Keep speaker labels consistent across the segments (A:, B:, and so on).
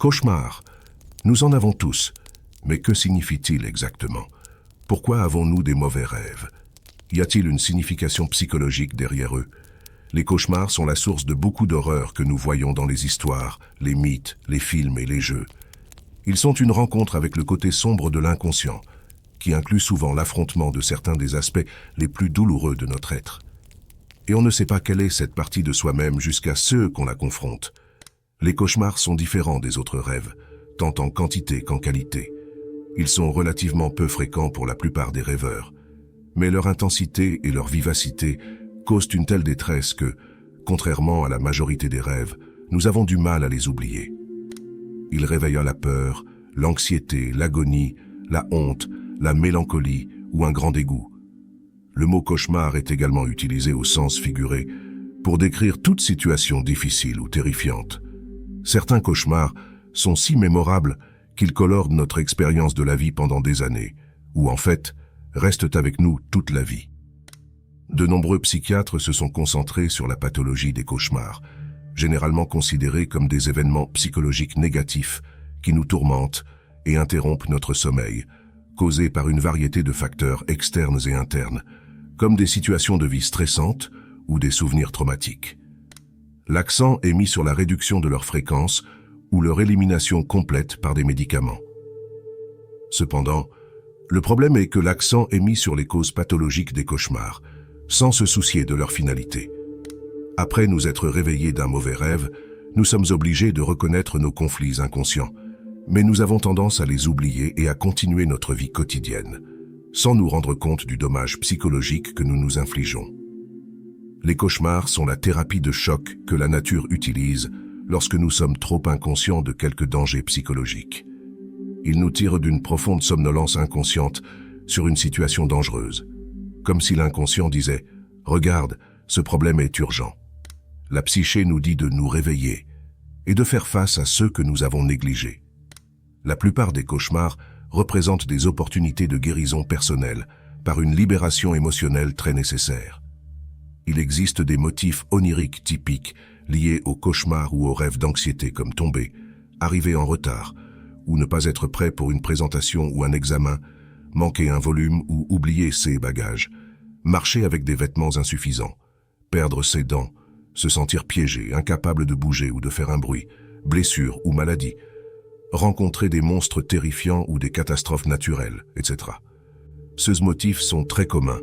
A: Cauchemar. Nous en avons tous. Mais que signifie-t-il exactement? Pourquoi avons-nous des mauvais rêves? Y a-t-il une signification psychologique derrière eux? Les cauchemars sont la source de beaucoup d'horreurs que nous voyons dans les histoires, les mythes, les films et les jeux. Ils sont une rencontre avec le côté sombre de l'inconscient, qui inclut souvent l'affrontement de certains des aspects les plus douloureux de notre être. Et on ne sait pas quelle est cette partie de soi-même jusqu'à ce qu'on la confronte. Les cauchemars sont différents des autres rêves, tant en quantité qu'en qualité. Ils sont relativement peu fréquents pour la plupart des rêveurs, mais leur intensité et leur vivacité causent une telle détresse que, contrairement à la majorité des rêves, nous avons du mal à les oublier. Ils réveillent la peur, l'anxiété, l'agonie, la honte, la mélancolie ou un grand dégoût. Le mot cauchemar est également utilisé au sens figuré pour décrire toute situation difficile ou terrifiante. Certains cauchemars sont si mémorables qu'ils colorent notre expérience de la vie pendant des années, ou en fait, restent avec nous toute la vie. De nombreux psychiatres se sont concentrés sur la pathologie des cauchemars, généralement considérés comme des événements psychologiques négatifs qui nous tourmentent et interrompent notre sommeil, causés par une variété de facteurs externes et internes, comme des situations de vie stressantes ou des souvenirs traumatiques. L'accent est mis sur la réduction de leur fréquence ou leur élimination complète par des médicaments. Cependant, le problème est que l'accent est mis sur les causes pathologiques des cauchemars, sans se soucier de leur finalité. Après nous être réveillés d'un mauvais rêve, nous sommes obligés de reconnaître nos conflits inconscients, mais nous avons tendance à les oublier et à continuer notre vie quotidienne, sans nous rendre compte du dommage psychologique que nous nous infligeons. Les cauchemars sont la thérapie de choc que la nature utilise lorsque nous sommes trop inconscients de quelques dangers psychologiques. Ils nous tirent d'une profonde somnolence inconsciente sur une situation dangereuse, comme si l'inconscient disait « Regarde, ce problème est urgent ». La psyché nous dit de nous réveiller et de faire face à ceux que nous avons négligés. La plupart des cauchemars représentent des opportunités de guérison personnelle par une libération émotionnelle très nécessaire. Il existe des motifs oniriques typiques liés aux cauchemars ou aux rêves d'anxiété comme tomber, arriver en retard, ou ne pas être prêt pour une présentation ou un examen, manquer un volume ou oublier ses bagages, marcher avec des vêtements insuffisants, perdre ses dents, se sentir piégé, incapable de bouger ou de faire un bruit, blessure ou maladie, rencontrer des monstres terrifiants ou des catastrophes naturelles, etc. Ces motifs sont très communs,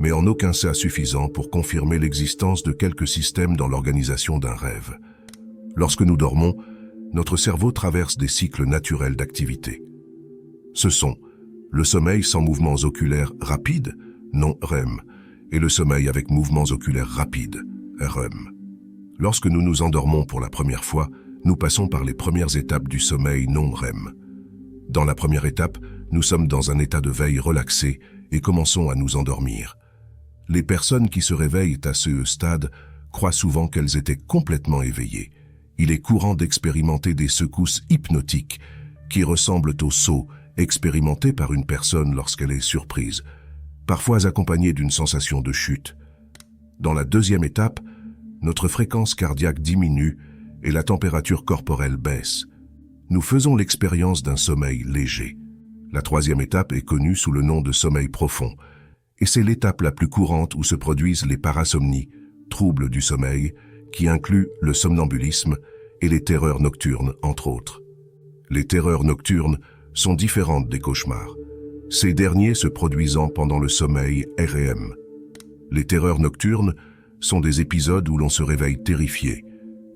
A: mais en aucun cas suffisants pour confirmer l'existence de quelques systèmes dans l'organisation d'un rêve. Lorsque nous dormons, notre cerveau traverse des cycles naturels d'activité. Ce sont le sommeil sans mouvements oculaires rapides, non REM, et le sommeil avec mouvements oculaires rapides, REM. Lorsque nous nous endormons pour la première fois, nous passons par les premières étapes du sommeil non REM. Dans la première étape, nous sommes dans un état de veille relaxé et commençons à nous endormir. Les personnes qui se réveillent à ce stade croient souvent qu'elles étaient complètement éveillées. Il est courant d'expérimenter des secousses hypnotiques qui ressemblent aux sauts expérimentés par une personne lorsqu'elle est surprise, parfois accompagnée d'une sensation de chute. Dans la deuxième étape, notre fréquence cardiaque diminue et la température corporelle baisse. Nous faisons l'expérience d'un sommeil léger. La troisième étape est connue sous le nom de sommeil profond, et c'est l'étape la plus courante où se produisent les parasomnies, troubles du sommeil, qui incluent le somnambulisme et les terreurs nocturnes, entre autres. Les terreurs nocturnes sont différentes des cauchemars, ces derniers se produisant pendant le sommeil REM. Les terreurs nocturnes sont des épisodes où l'on se réveille terrifié,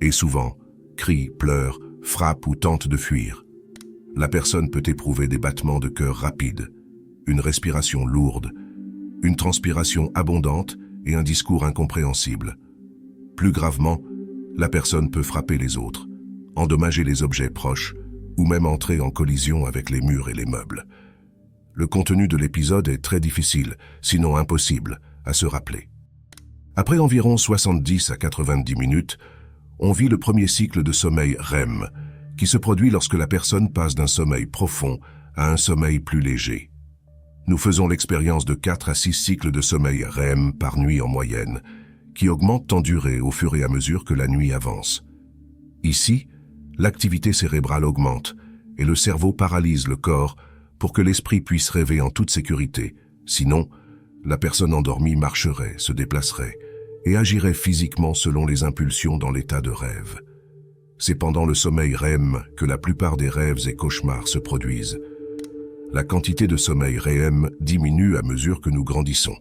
A: et souvent, crie, pleure, frappe ou tente de fuir. La personne peut éprouver des battements de cœur rapides, une respiration lourde, une transpiration abondante et un discours incompréhensible. Plus gravement, la personne peut frapper les autres, endommager les objets proches ou même entrer en collision avec les murs et les meubles. Le contenu de l'épisode est très difficile, sinon impossible, à se rappeler. Après environ 70 à 90 minutes, on vit le premier cycle de sommeil REM, qui se produit lorsque la personne passe d'un sommeil profond à un sommeil plus léger. Nous faisons l'expérience de 4 à 6 cycles de sommeil REM par nuit en moyenne, qui augmentent en durée au fur et à mesure que la nuit avance. Ici, l'activité cérébrale augmente et le cerveau paralyse le corps pour que l'esprit puisse rêver en toute sécurité. Sinon, la personne endormie marcherait, se déplacerait et agirait physiquement selon les impulsions dans l'état de rêve. C'est pendant le sommeil REM que la plupart des rêves et cauchemars se produisent. La quantité de sommeil REM diminue à mesure que nous grandissons,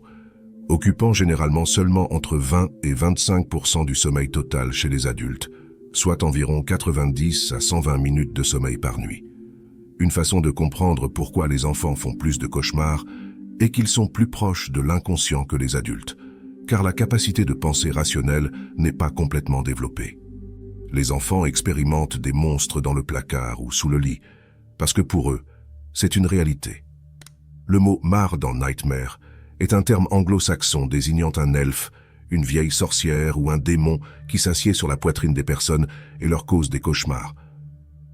A: occupant généralement seulement entre 20 et 25% du sommeil total chez les adultes, soit environ 90 à 120 minutes de sommeil par nuit. Une façon de comprendre pourquoi les enfants font plus de cauchemars est qu'ils sont plus proches de l'inconscient que les adultes, car la capacité de pensée rationnelle n'est pas complètement développée. Les enfants expérimentent des monstres dans le placard ou sous le lit, parce que pour eux, c'est une réalité. Le mot « mar » dans Nightmare est un terme anglo-saxon désignant un elfe, une vieille sorcière ou un démon qui s'assied sur la poitrine des personnes et leur cause des cauchemars.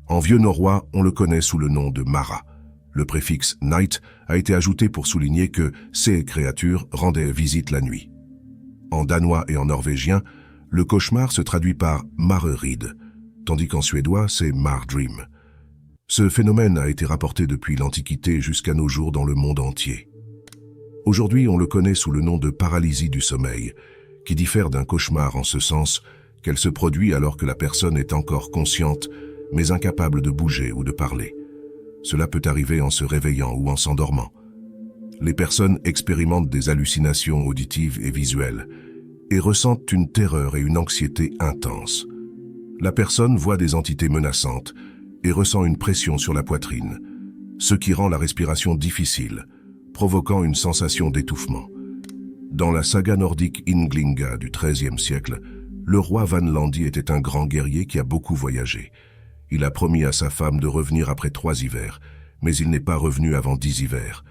A: En vieux norrois, on le connaît sous le nom de Mara. Le préfixe « night » a été ajouté pour souligner que ces créatures rendaient visite la nuit. En danois et en norvégien, le cauchemar se traduit par « mareried », tandis qu'en suédois, c'est « mardream ». Ce phénomène a été rapporté depuis l'Antiquité jusqu'à nos jours dans le monde entier. Aujourd'hui, on le connaît sous le nom de paralysie du sommeil, qui diffère d'un cauchemar en ce sens qu'elle se produit alors que la personne est encore consciente, mais incapable de bouger ou de parler. Cela peut arriver en se réveillant ou en s'endormant. Les personnes expérimentent des hallucinations auditives et visuelles et ressentent une terreur et une anxiété intenses. La personne voit des entités menaçantes et ressent une pression sur la poitrine, ce qui rend la respiration difficile, provoquant une sensation d'étouffement. Dans la saga nordique Ynglinga du XIIIe siècle, le roi Vanlandi était un grand guerrier qui a beaucoup voyagé. Il a promis à sa femme de revenir après 3 hivers, mais il n'est pas revenu avant 10 hivers.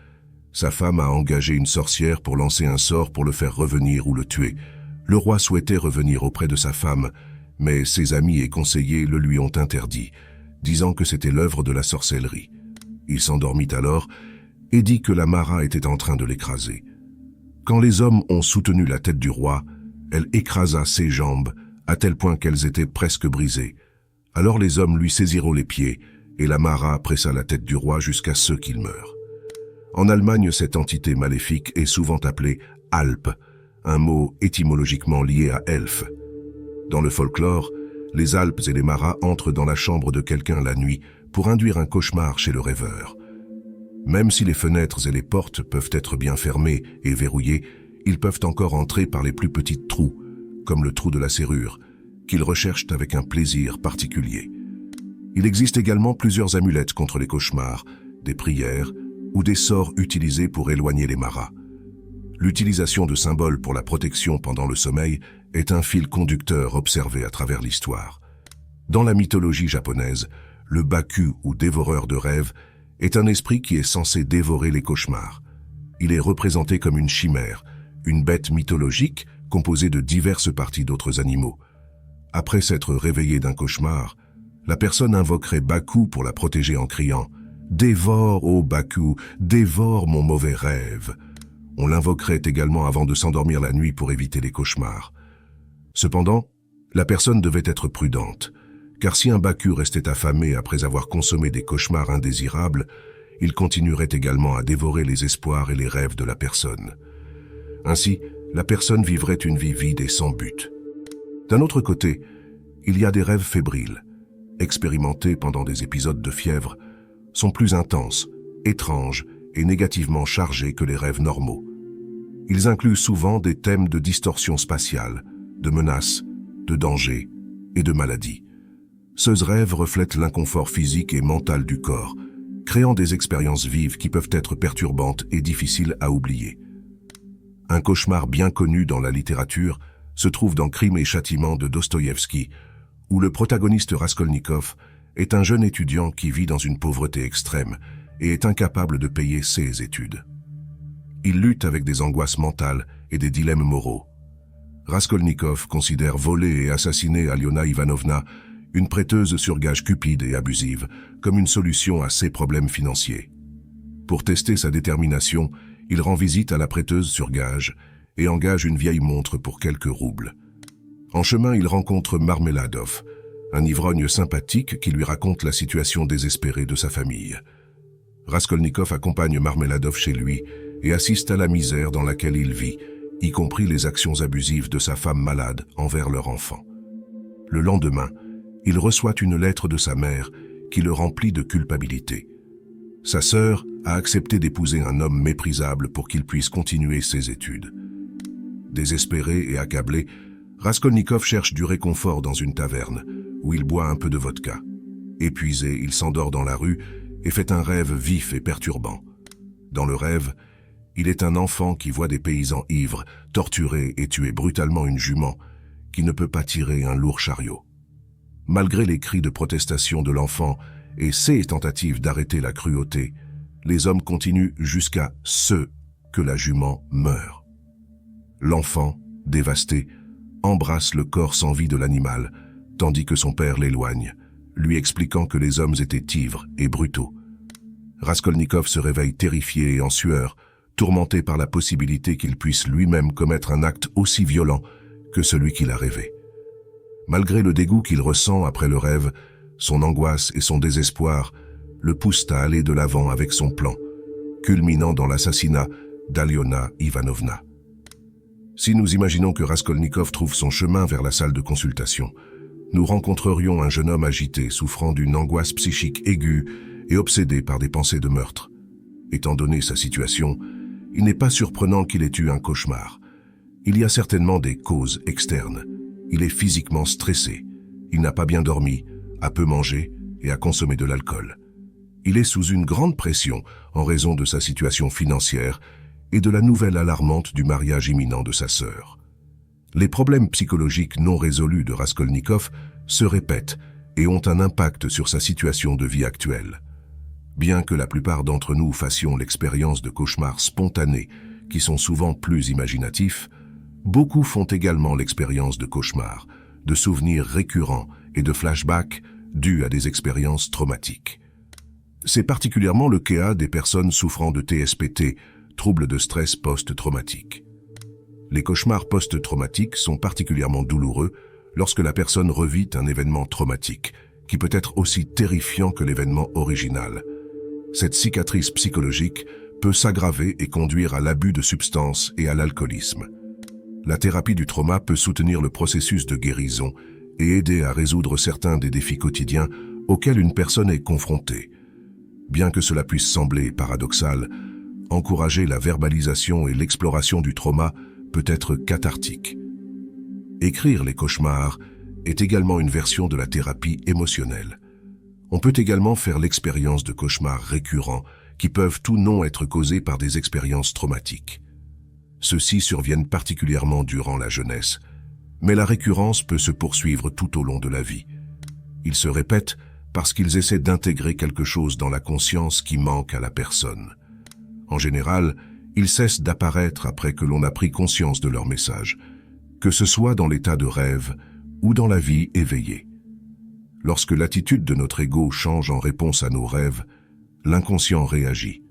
A: Sa femme a engagé une sorcière pour lancer un sort pour le faire revenir ou le tuer. Le roi souhaitait revenir auprès de sa femme, mais ses amis et conseillers le lui ont interdit, disant que c'était l'œuvre de la sorcellerie. Il s'endormit alors et dit que la Mara était en train de l'écraser. Quand les hommes ont soutenu la tête du roi, elle écrasa ses jambes à tel point qu'elles étaient presque brisées. Alors les hommes lui saisirent les pieds et la Mara pressa la tête du roi jusqu'à ce qu'il meure. En Allemagne, cette entité maléfique est souvent appelée Alp, un mot étymologiquement lié à elfe. Dans le folklore, les Alpes et les Maras entrent dans la chambre de quelqu'un la nuit pour induire un cauchemar chez le rêveur. Même si les fenêtres et les portes peuvent être bien fermées et verrouillées, ils peuvent encore entrer par les plus petits trous, comme le trou de la serrure, qu'ils recherchent avec un plaisir particulier. Il existe également plusieurs amulettes contre les cauchemars, des prières ou des sorts utilisés pour éloigner les maras. L'utilisation de symboles pour la protection pendant le sommeil est un fil conducteur observé à travers l'histoire. Dans la mythologie japonaise, le Baku ou dévoreur de rêves est un esprit qui est censé dévorer les cauchemars. Il est représenté comme une chimère, une bête mythologique composée de diverses parties d'autres animaux. Après s'être réveillé d'un cauchemar, la personne invoquerait Baku pour la protéger en criant « Dévore, ô Baku, dévore mon mauvais rêve ». On l'invoquerait également avant de s'endormir la nuit pour éviter les cauchemars. Cependant, la personne devait être prudente, car si un Baku restait affamé après avoir consommé des cauchemars indésirables, il continuerait également à dévorer les espoirs et les rêves de la personne. Ainsi, la personne vivrait une vie vide et sans but. D'un autre côté, il y a des rêves fébriles, expérimentés pendant des épisodes de fièvre, sont plus intenses, étranges et négativement chargés que les rêves normaux. Ils incluent souvent des thèmes de distorsion spatiale, de menaces, de danger et de maladie. Ces rêves reflètent l'inconfort physique et mental du corps, créant des expériences vives qui peuvent être perturbantes et difficiles à oublier. Un cauchemar bien connu dans la littérature se trouve dans Crime et Châtiment de Dostoïevski, où le protagoniste Raskolnikov est un jeune étudiant qui vit dans une pauvreté extrême et est incapable de payer ses études. Il lutte avec des angoisses mentales et des dilemmes moraux. Raskolnikov considère voler et assassiner Aliona Ivanovna, une prêteuse sur gage cupide et abusive, comme une solution à ses problèmes financiers. Pour tester sa détermination, il rend visite à la prêteuse sur gage et engage une vieille montre pour quelques roubles. En chemin, il rencontre Marmeladov, un ivrogne sympathique qui lui raconte la situation désespérée de sa famille. Raskolnikov accompagne Marmeladov chez lui et assiste à la misère dans laquelle il vit, y compris les actions abusives de sa femme malade envers leur enfant. Le lendemain, il reçoit une lettre de sa mère qui le remplit de culpabilité. Sa sœur a accepté d'épouser un homme méprisable pour qu'il puisse continuer ses études. Désespéré et accablé, Raskolnikov cherche du réconfort dans une taverne, où il boit un peu de vodka. Épuisé, il s'endort dans la rue et fait un rêve vif et perturbant. Dans le rêve, il est un enfant qui voit des paysans ivres torturer et tuer brutalement une jument qui ne peut pas tirer un lourd chariot. Malgré les cris de protestation de l'enfant et ses tentatives d'arrêter la cruauté, les hommes continuent jusqu'à ce que la jument meure. L'enfant, dévasté, embrasse le corps sans vie de l'animal, tandis que son père l'éloigne, lui expliquant que les hommes étaient ivres et brutaux. Raskolnikov se réveille terrifié et en sueur, tourmenté par la possibilité qu'il puisse lui-même commettre un acte aussi violent que celui qu'il a rêvé. Malgré le dégoût qu'il ressent après le rêve, son angoisse et son désespoir le poussent à aller de l'avant avec son plan, culminant dans l'assassinat d'Aliona Ivanovna. Si nous imaginons que Raskolnikov trouve son chemin vers la salle de consultation, nous rencontrerions un jeune homme agité, souffrant d'une angoisse psychique aiguë et obsédé par des pensées de meurtre. Étant donné sa situation, il n'est pas surprenant qu'il ait eu un cauchemar. Il y a certainement des causes externes. Il est physiquement stressé. Il n'a pas bien dormi, a peu mangé et a consommé de l'alcool. Il est sous une grande pression en raison de sa situation financière et de la nouvelle alarmante du mariage imminent de sa sœur. Les problèmes psychologiques non résolus de Raskolnikov se répètent et ont un impact sur sa situation de vie actuelle. Bien que la plupart d'entre nous fassions l'expérience de cauchemars spontanés qui sont souvent plus imaginatifs, beaucoup font également l'expérience de cauchemars, de souvenirs récurrents et de flashbacks dus à des expériences traumatiques. C'est particulièrement le cas des personnes souffrant de TSPT, troubles de stress post-traumatique. Les cauchemars post-traumatiques sont particulièrement douloureux lorsque la personne revit un événement traumatique, qui peut être aussi terrifiant que l'événement original. Cette cicatrice psychologique peut s'aggraver et conduire à l'abus de substances et à l'alcoolisme. La thérapie du trauma peut soutenir le processus de guérison et aider à résoudre certains des défis quotidiens auxquels une personne est confrontée. Bien que cela puisse sembler paradoxal, encourager la verbalisation et l'exploration du trauma peut être cathartique. Écrire les cauchemars est également une version de la thérapie émotionnelle. On peut également faire l'expérience de cauchemars récurrents qui peuvent ou non être causés par des expériences traumatiques. Ceux-ci surviennent particulièrement durant la jeunesse, mais la récurrence peut se poursuivre tout au long de la vie. Ils se répètent parce qu'ils essaient d'intégrer quelque chose dans la conscience qui manque à la personne. En général, ils cessent d'apparaître après que l'on a pris conscience de leur message, que ce soit dans l'état de rêve ou dans la vie éveillée. Lorsque l'attitude de notre ego change en réponse à nos rêves, l'inconscient réagit.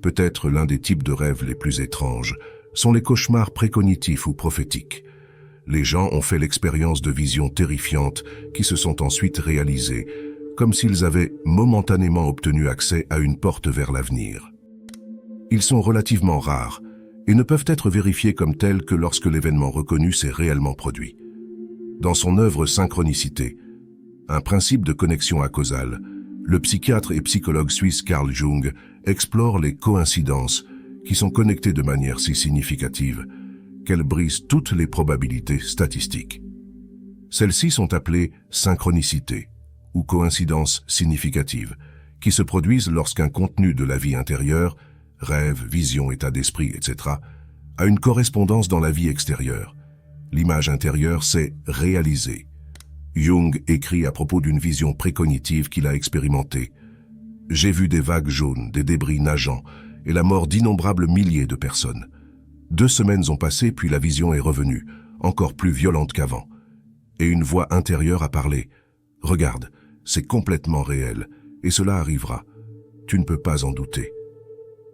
A: Peut-être l'un des types de rêves les plus étranges sont les cauchemars précognitifs ou prophétiques. Les gens ont fait l'expérience de visions terrifiantes qui se sont ensuite réalisées, comme s'ils avaient momentanément obtenu accès à une porte vers l'avenir. Ils sont relativement rares et ne peuvent être vérifiés comme tels que lorsque l'événement reconnu s'est réellement produit. Dans son œuvre Synchronicité, un principe de connexion acausale, le psychiatre et psychologue suisse Carl Jung explore les coïncidences qui sont connectées de manière si significative qu'elles brisent toutes les probabilités statistiques. Celles-ci sont appelées synchronicités ou coïncidences significatives, qui se produisent lorsqu'un contenu de la vie intérieure, rêve, vision, état d'esprit, etc., a une correspondance dans la vie extérieure. L'image intérieure s'est réalisée. Jung écrit à propos d'une vision précognitive qu'il a expérimentée. « J'ai vu des vagues jaunes, des débris nageants et la mort d'innombrables milliers de personnes. 2 semaines ont passé puis la vision est revenue, encore plus violente qu'avant. Et une voix intérieure a parlé. « Regarde, c'est complètement réel et cela arrivera. Tu ne peux pas en douter. »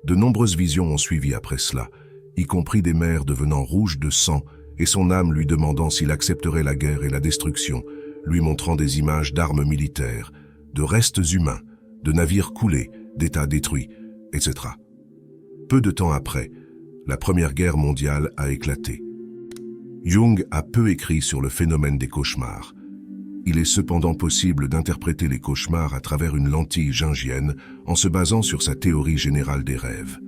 A: De nombreuses visions ont suivi après cela, y compris des mers devenant rouges de sang et son âme lui demandant s'il accepterait la guerre et la destruction, lui montrant des images d'armes militaires, de restes humains, de navires coulés, d'États détruits, etc. Peu de temps après, la Première Guerre mondiale a éclaté. Jung a peu écrit sur le phénomène des cauchemars. Il est cependant possible d'interpréter les cauchemars à travers une lentille jungienne en se basant sur sa théorie générale des rêves.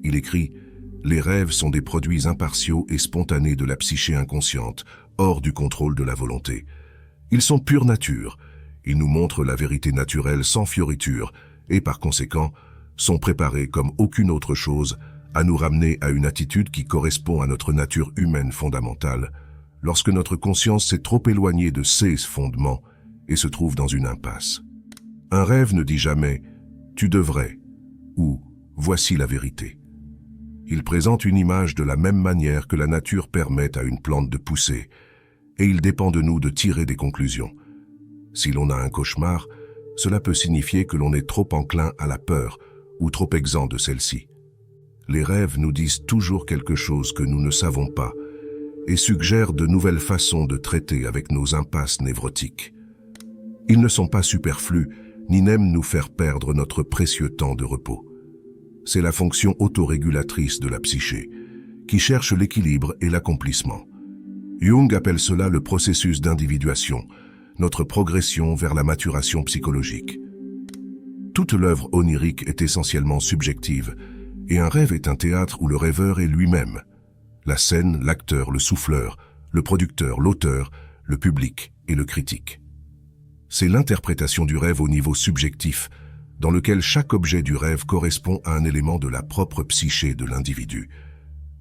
A: Il écrit « Les rêves sont des produits impartiaux et spontanés de la psyché inconsciente, hors du contrôle de la volonté. Ils sont pure nature, ils nous montrent la vérité naturelle sans fioriture et par conséquent sont préparés comme aucune autre chose à nous ramener à une attitude qui correspond à notre nature humaine fondamentale, lorsque notre conscience s'est trop éloignée de ses fondements et se trouve dans une impasse. Un rêve ne dit jamais « tu devrais » ou « voici la vérité ». Il présente une image de la même manière que la nature permet à une plante de pousser, et il dépend de nous de tirer des conclusions. Si l'on a un cauchemar, cela peut signifier que l'on est trop enclin à la peur ou trop exempt de celle-ci. Les rêves nous disent toujours quelque chose que nous ne savons pas, et suggèrent de nouvelles façons de traiter avec nos impasses névrotiques. Ils ne sont pas superflus, ni n'aiment nous faire perdre notre précieux temps de repos. C'est la fonction autorégulatrice de la psyché, qui cherche l'équilibre et l'accomplissement. Jung appelle cela le processus d'individuation, notre progression vers la maturation psychologique. Toute l'œuvre onirique est essentiellement subjective, et un rêve est un théâtre où le rêveur est lui-même. La scène, l'acteur, le souffleur, le producteur, l'auteur, le public et le critique. C'est l'interprétation du rêve au niveau subjectif, dans lequel chaque objet du rêve correspond à un élément de la propre psyché de l'individu.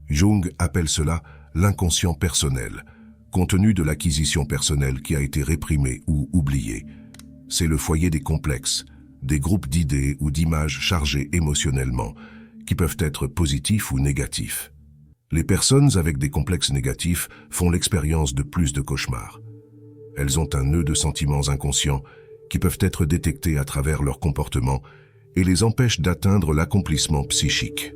A: Jung appelle cela l'inconscient personnel, contenu de l'acquisition personnelle qui a été réprimée ou oubliée. C'est le foyer des complexes, des groupes d'idées ou d'images chargées émotionnellement, qui peuvent être positifs ou négatifs. Les personnes avec des complexes négatifs font l'expérience de plus de cauchemars. Elles ont un nœud de sentiments inconscients qui peuvent être détectés à travers leur comportement et les empêchent d'atteindre l'accomplissement psychique.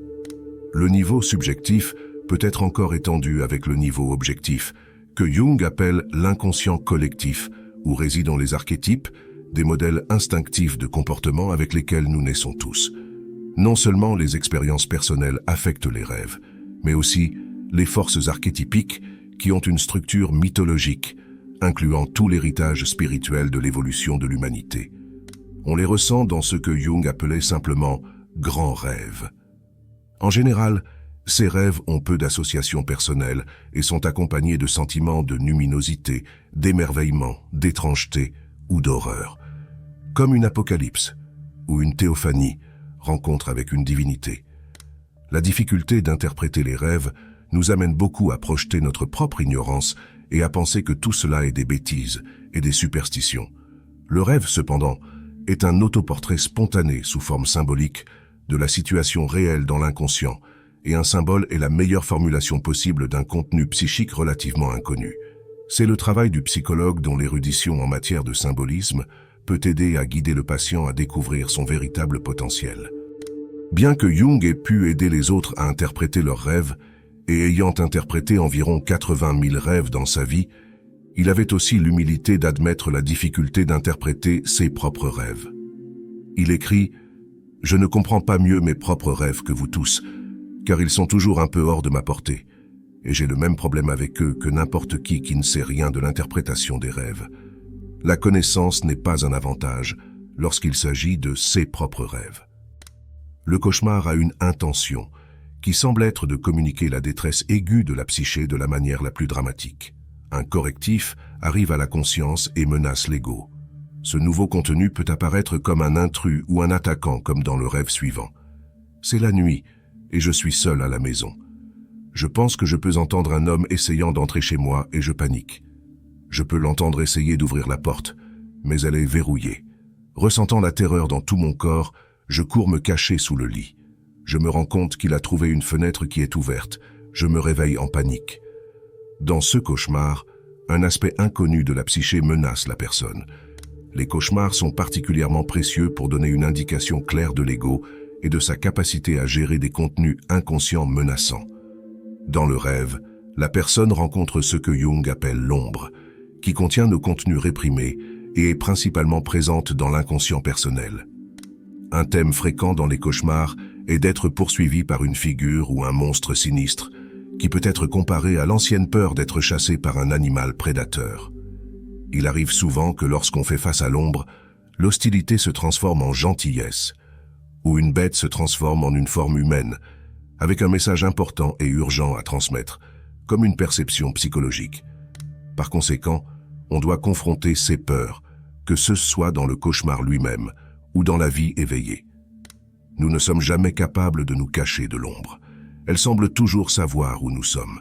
A: Le niveau subjectif peut être encore étendu avec le niveau objectif, que Jung appelle l'inconscient collectif, où résident les archétypes, des modèles instinctifs de comportement avec lesquels nous naissons tous. Non seulement les expériences personnelles affectent les rêves, mais aussi les forces archétypiques qui ont une structure mythologique, incluant tout l'héritage spirituel de l'évolution de l'humanité. On les ressent dans ce que Jung appelait simplement « grands rêves ». En général, ces rêves ont peu d'associations personnelles et sont accompagnés de sentiments de luminosité, d'émerveillement, d'étrangeté ou d'horreur. Comme une apocalypse ou une théophanie, rencontre avec une divinité. La difficulté d'interpréter les rêves nous amène beaucoup à projeter notre propre ignorance et à penser que tout cela est des bêtises et des superstitions. Le rêve, cependant, est un autoportrait spontané sous forme symbolique de la situation réelle dans l'inconscient, et un symbole est la meilleure formulation possible d'un contenu psychique relativement inconnu. C'est le travail du psychologue dont l'érudition en matière de symbolisme peut aider à guider le patient à découvrir son véritable potentiel. Bien que Jung ait pu aider les autres à interpréter leurs rêves, et ayant interprété environ 80 000 rêves dans sa vie, il avait aussi l'humilité d'admettre la difficulté d'interpréter ses propres rêves. Il écrit « Je ne comprends pas mieux mes propres rêves que vous tous, car ils sont toujours un peu hors de ma portée, et j'ai le même problème avec eux que n'importe qui ne sait rien de l'interprétation des rêves. La connaissance n'est pas un avantage lorsqu'il s'agit de ses propres rêves. » Le cauchemar a une intention, qui semble être de communiquer la détresse aiguë de la psyché de la manière la plus dramatique. Un correctif arrive à la conscience et menace l'ego. Ce nouveau contenu peut apparaître comme un intrus ou un attaquant comme dans le rêve suivant. C'est la nuit, et je suis seul à la maison. Je pense que je peux entendre un homme essayant d'entrer chez moi et je panique. Je peux l'entendre essayer d'ouvrir la porte, mais elle est verrouillée. Ressentant la terreur dans tout mon corps, je cours me cacher sous le lit. Je me rends compte qu'il a trouvé une fenêtre qui est ouverte. Je me réveille en panique. Dans ce cauchemar, un aspect inconnu de la psyché menace la personne. Les cauchemars sont particulièrement précieux pour donner une indication claire de l'ego et de sa capacité à gérer des contenus inconscients menaçants. Dans le rêve, la personne rencontre ce que Jung appelle l'ombre, qui contient nos contenus réprimés et est principalement présente dans l'inconscient personnel. Un thème fréquent dans les cauchemars est d'être poursuivi par une figure ou un monstre sinistre, qui peut être comparé à l'ancienne peur d'être chassé par un animal prédateur. Il arrive souvent que lorsqu'on fait face à l'ombre, l'hostilité se transforme en gentillesse, ou une bête se transforme en une forme humaine, avec un message important et urgent à transmettre, comme une perception psychologique. Par conséquent, on doit confronter ces peurs, que ce soit dans le cauchemar lui-même ou dans la vie éveillée. Nous ne sommes jamais capables de nous cacher de l'ombre. Elle semble toujours savoir où nous sommes.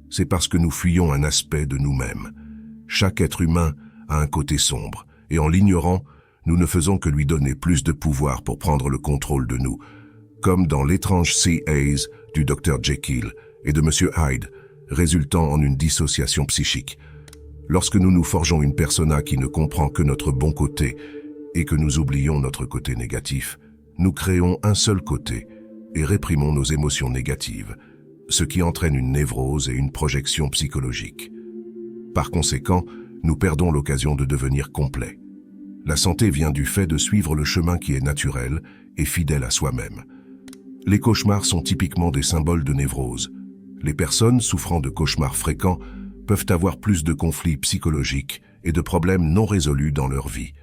A: C'est parce que nous fuyons un aspect de nous-mêmes. Chaque être humain a un côté sombre, et en l'ignorant, nous ne faisons que lui donner plus de pouvoir pour prendre le contrôle de nous, comme dans l'étrange Sea Haze du Dr Jekyll et de Monsieur Hyde, résultant en une dissociation psychique. Lorsque nous nous forgeons une persona qui ne comprend que notre bon côté et que nous oublions notre côté négatif, nous créons un seul côté et réprimons nos émotions négatives, ce qui entraîne une névrose et une projection psychologique. Par conséquent, nous perdons l'occasion de devenir complets. La santé vient du fait de suivre le chemin qui est naturel et fidèle à soi-même. Les cauchemars sont typiquement des symboles de névrose. Les personnes souffrant de cauchemars fréquents peuvent avoir plus de conflits psychologiques et de problèmes non résolus dans leur vie.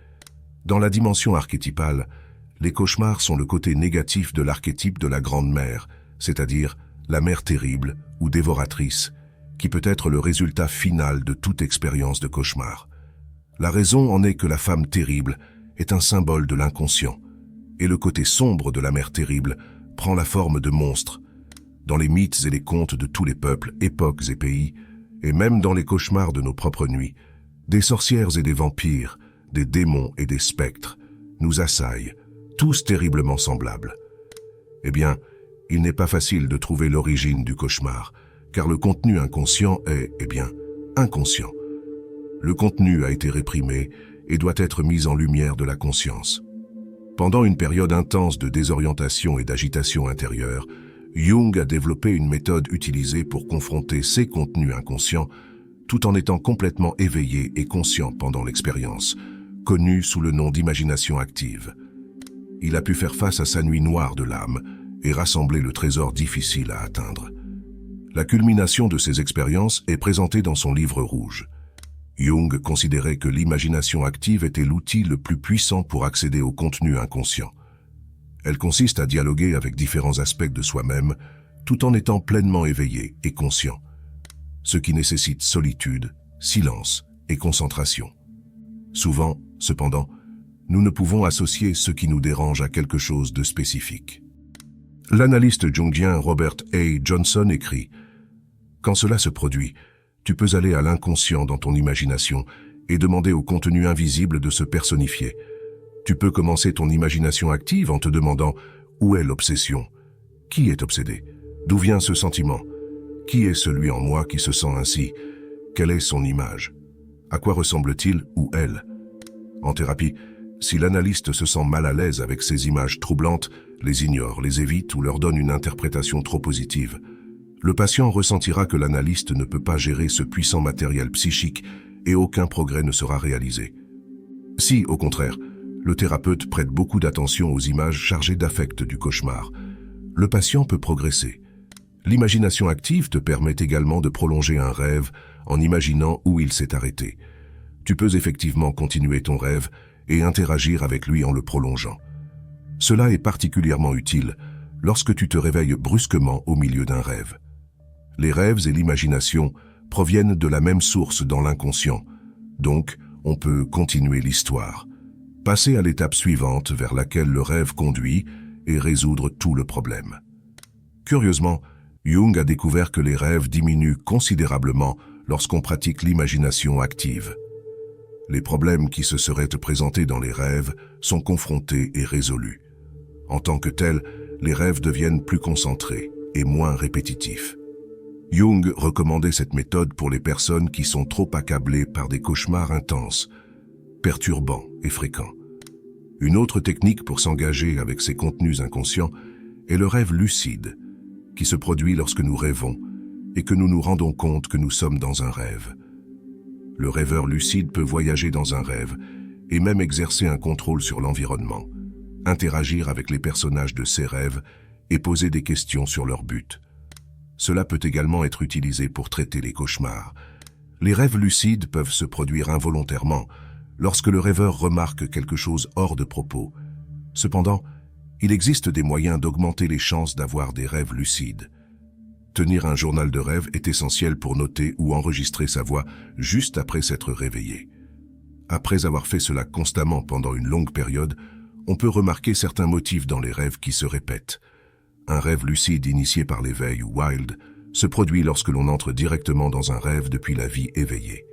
A: Dans la dimension archétypale, les cauchemars sont le côté négatif de l'archétype de la grande mère, c'est-à-dire la mère terrible ou dévoratrice, qui peut être le résultat final de toute expérience de cauchemar. La raison en est que la femme terrible est un symbole de l'inconscient, et le côté sombre de la mère terrible prend la forme de monstres. Dans les mythes et les contes de tous les peuples, époques et pays, et même dans les cauchemars de nos propres nuits, des sorcières et des vampires, des démons et des spectres nous assaillent, tous terriblement semblables. Eh bien, il n'est pas facile de trouver l'origine du cauchemar, car le contenu inconscient est, inconscient. Le contenu a été réprimé et doit être mis en lumière de la conscience. Pendant une période intense de désorientation et d'agitation intérieure, Jung a développé une méthode utilisée pour confronter ces contenus inconscients tout en étant complètement éveillé et conscient pendant l'expérience, connue sous le nom d'imagination active. Il a pu faire face à sa nuit noire de l'âme et rassembler le trésor difficile à atteindre. La culmination de ces expériences est présentée dans son livre rouge. Jung considérait que l'imagination active était l'outil le plus puissant pour accéder au contenu inconscient. Elle consiste à dialoguer avec différents aspects de soi-même, tout en étant pleinement éveillé et conscient, ce qui nécessite solitude, silence et concentration. Souvent, cependant, nous ne pouvons associer ce qui nous dérange à quelque chose de spécifique. L'analyste jungien Robert A. Johnson écrit « Quand cela se produit, tu peux aller à l'inconscient dans ton imagination et demander au contenu invisible de se personnifier. Tu peux commencer ton imagination active en te demandant « Où est l'obsession ? Qui est obsédé ? D'où vient ce sentiment ? Qui est celui en moi qui se sent ainsi ? Quelle est son image ? À quoi ressemble-t-il ou elle ?» En thérapie, si l'analyste se sent mal à l'aise avec ces images troublantes, les ignore, les évite ou leur donne une interprétation trop positive, le patient ressentira que l'analyste ne peut pas gérer ce puissant matériel psychique et aucun progrès ne sera réalisé. Si, au contraire, le thérapeute prête beaucoup d'attention aux images chargées d'affect du cauchemar, le patient peut progresser. L'imagination active te permet également de prolonger un rêve en imaginant où il s'est arrêté. Tu peux effectivement continuer ton rêve et interagir avec lui en le prolongeant. Cela est particulièrement utile lorsque tu te réveilles brusquement au milieu d'un rêve. Les rêves et l'imagination proviennent de la même source dans l'inconscient, donc on peut continuer l'histoire, passer à l'étape suivante vers laquelle le rêve conduit et résoudre tout le problème. Curieusement, Jung a découvert que les rêves diminuent considérablement lorsqu'on pratique l'imagination active. Les problèmes qui se seraient présentés dans les rêves sont confrontés et résolus. En tant que tels, les rêves deviennent plus concentrés et moins répétitifs. Jung recommandait cette méthode pour les personnes qui sont trop accablées par des cauchemars intenses, perturbants et fréquents. Une autre technique pour s'engager avec ces contenus inconscients est le rêve lucide, qui se produit lorsque nous rêvons et que nous nous rendons compte que nous sommes dans un rêve. Le rêveur lucide peut voyager dans un rêve et même exercer un contrôle sur l'environnement, interagir avec les personnages de ses rêves et poser des questions sur leur but. Cela peut également être utilisé pour traiter les cauchemars. Les rêves lucides peuvent se produire involontairement lorsque le rêveur remarque quelque chose hors de propos. Cependant, il existe des moyens d'augmenter les chances d'avoir des rêves lucides. Tenir un journal de rêve est essentiel pour noter ou enregistrer sa voix juste après s'être réveillé. Après avoir fait cela constamment pendant une longue période, on peut remarquer certains motifs dans les rêves qui se répètent. Un rêve lucide initié par l'éveil ou wild se produit lorsque l'on entre directement dans un rêve depuis la vie éveillée.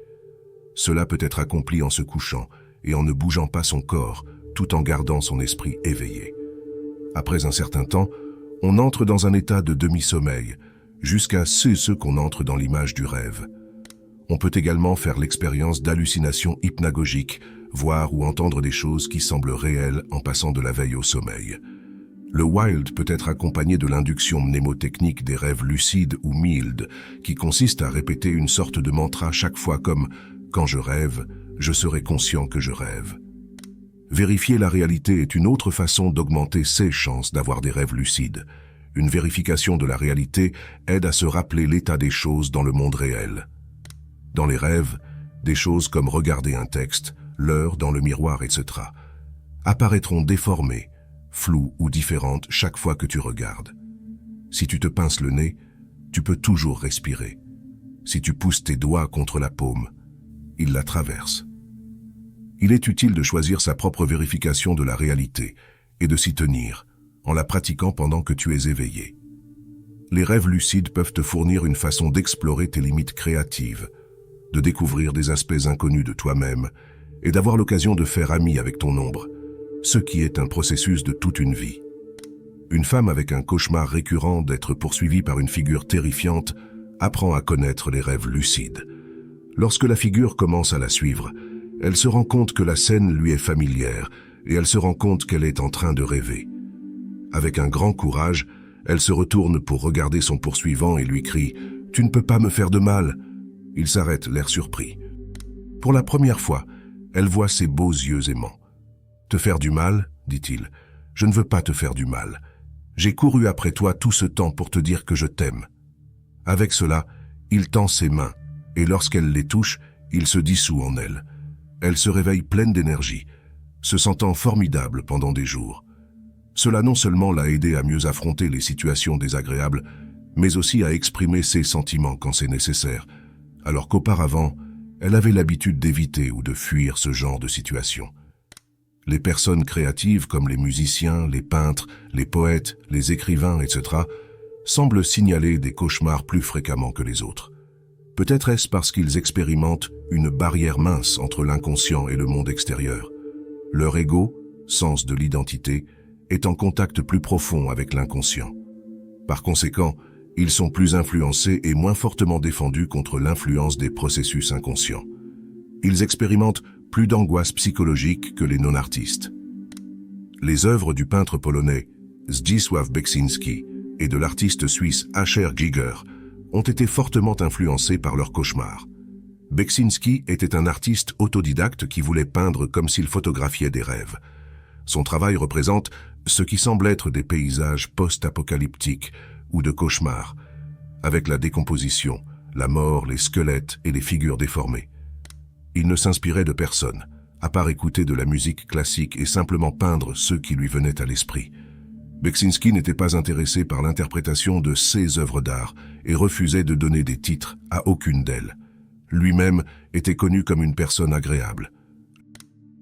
A: Cela peut être accompli en se couchant et en ne bougeant pas son corps, tout en gardant son esprit éveillé. Après un certain temps, on entre dans un état de demi-sommeil, jusqu'à ce qu'on entre dans l'image du rêve. On peut également faire l'expérience d'hallucinations hypnagogiques, voir ou entendre des choses qui semblent réelles en passant de la veille au sommeil. Le wild peut être accompagné de l'induction mnémotechnique des rêves lucides ou mild, qui consiste à répéter une sorte de mantra chaque fois comme « quand je rêve, je serai conscient que je rêve ». Vérifier la réalité est une autre façon d'augmenter ses chances d'avoir des rêves lucides. Une vérification de la réalité aide à se rappeler l'état des choses dans le monde réel. Dans les rêves, des choses comme regarder un texte, l'heure dans le miroir, etc., apparaîtront déformées, floues ou différentes chaque fois que tu regardes. Si tu te pinces le nez, tu peux toujours respirer. Si tu pousses tes doigts contre la paume, il la traverse. Il est utile de choisir sa propre vérification de la réalité et de s'y tenir, en la pratiquant pendant que tu es éveillé. Les rêves lucides peuvent te fournir une façon d'explorer tes limites créatives, de découvrir des aspects inconnus de toi-même et d'avoir l'occasion de faire ami avec ton ombre, ce qui est un processus de toute une vie. Une femme avec un cauchemar récurrent d'être poursuivie par une figure terrifiante apprend à connaître les rêves lucides. Lorsque la figure commence à la suivre, elle se rend compte que la scène lui est familière et elle se rend compte qu'elle est en train de rêver. Avec un grand courage, elle se retourne pour regarder son poursuivant et lui crie « Tu ne peux pas me faire de mal !» Il s'arrête, l'air surpris. Pour la première fois, elle voit ses beaux yeux aimants. « Te faire du mal ?» dit-il. « Je ne veux pas te faire du mal. J'ai couru après toi tout ce temps pour te dire que je t'aime. » Avec cela, il tend ses mains, et lorsqu'elle les touche, il se dissout en elle. Elle se réveille pleine d'énergie, se sentant formidable pendant des jours. Cela non seulement l'a aidée à mieux affronter les situations désagréables, mais aussi à exprimer ses sentiments quand c'est nécessaire, alors qu'auparavant, elle avait l'habitude d'éviter ou de fuir ce genre de situation. Les personnes créatives comme les musiciens, les peintres, les poètes, les écrivains, etc., semblent signaler des cauchemars plus fréquemment que les autres. Peut-être est-ce parce qu'ils expérimentent une barrière mince entre l'inconscient et le monde extérieur. Leur ego, sens de l'identité, est en contact plus profond avec l'inconscient. Par conséquent, ils sont plus influencés et moins fortement défendus contre l'influence des processus inconscients. Ils expérimentent plus d'angoisse psychologique que les non-artistes. Les œuvres du peintre polonais Zdzisław Beksinski et de l'artiste suisse Asher Giger ont été fortement influencés par leurs cauchemars. Beksinski était un artiste autodidacte qui voulait peindre comme s'il photographiait des rêves. Son travail représente ce qui semble être des paysages post-apocalyptiques ou de cauchemars, avec la décomposition, la mort, les squelettes et les figures déformées. Il ne s'inspirait de personne, à part écouter de la musique classique et simplement peindre ceux qui lui venaient à l'esprit. Beksinski n'était pas intéressé par l'interprétation de ses œuvres d'art et refusait de donner des titres à aucune d'elles. Lui-même était connu comme une personne agréable.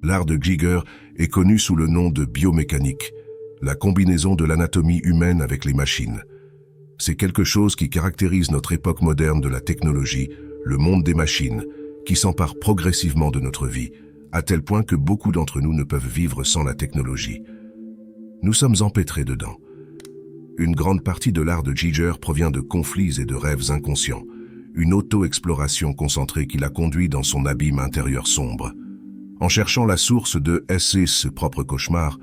A: L'art de Giger est connu sous le nom de biomécanique, la combinaison de l'anatomie humaine avec les machines. C'est quelque chose qui caractérise notre époque moderne de la technologie, le monde des machines, qui s'empare progressivement de notre vie, à tel point que beaucoup d'entre nous ne peuvent vivre sans la technologie. Nous sommes empêtrés dedans. Une grande partie de l'art de Giger provient de conflits et de rêves inconscients, une auto-exploration concentrée qui l'a conduit dans son abîme intérieur sombre. En cherchant la source de ses propres cauchemars,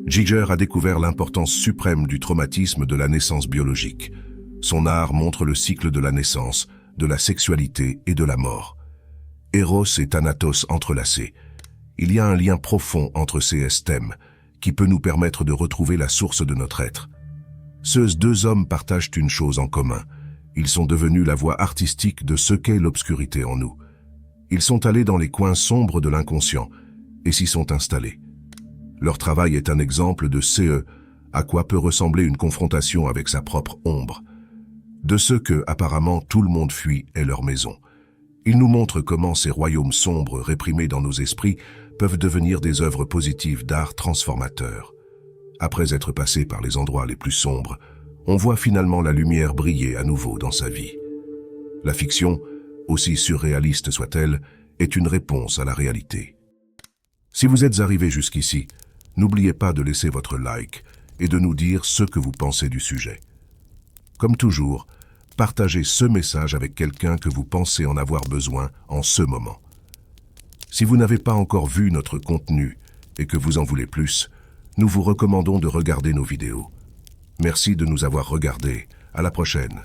A: Giger a découvert l'importance suprême du traumatisme de la naissance biologique. Son art montre le cycle de la naissance, de la sexualité et de la mort. Eros et Thanatos entrelacés. Il y a un lien profond entre ces thèmes qui peut nous permettre de retrouver la source de notre être. Ces deux hommes partagent une chose en commun. Ils sont devenus la voix artistique de ce qu'est l'obscurité en nous. Ils sont allés dans les coins sombres de l'inconscient et s'y sont installés. Leur travail est un exemple de à quoi peut ressembler une confrontation avec sa propre ombre. De ce que, apparemment, tout le monde fuit est leur maison. Ils nous montrent comment ces royaumes sombres réprimés dans nos esprits peuvent devenir des œuvres positives d'art transformateurs. Après être passé par les endroits les plus sombres, on voit finalement la lumière briller à nouveau dans sa vie. La fiction, aussi surréaliste soit-elle, est une réponse à la réalité. Si vous êtes arrivé jusqu'ici, n'oubliez pas de laisser votre like et de nous dire ce que vous pensez du sujet. Comme toujours, partagez ce message avec quelqu'un que vous pensez en avoir besoin en ce moment. Si vous n'avez pas encore vu notre contenu et que vous en voulez plus, nous vous recommandons de regarder nos vidéos. Merci de nous avoir regardés. À la prochaine.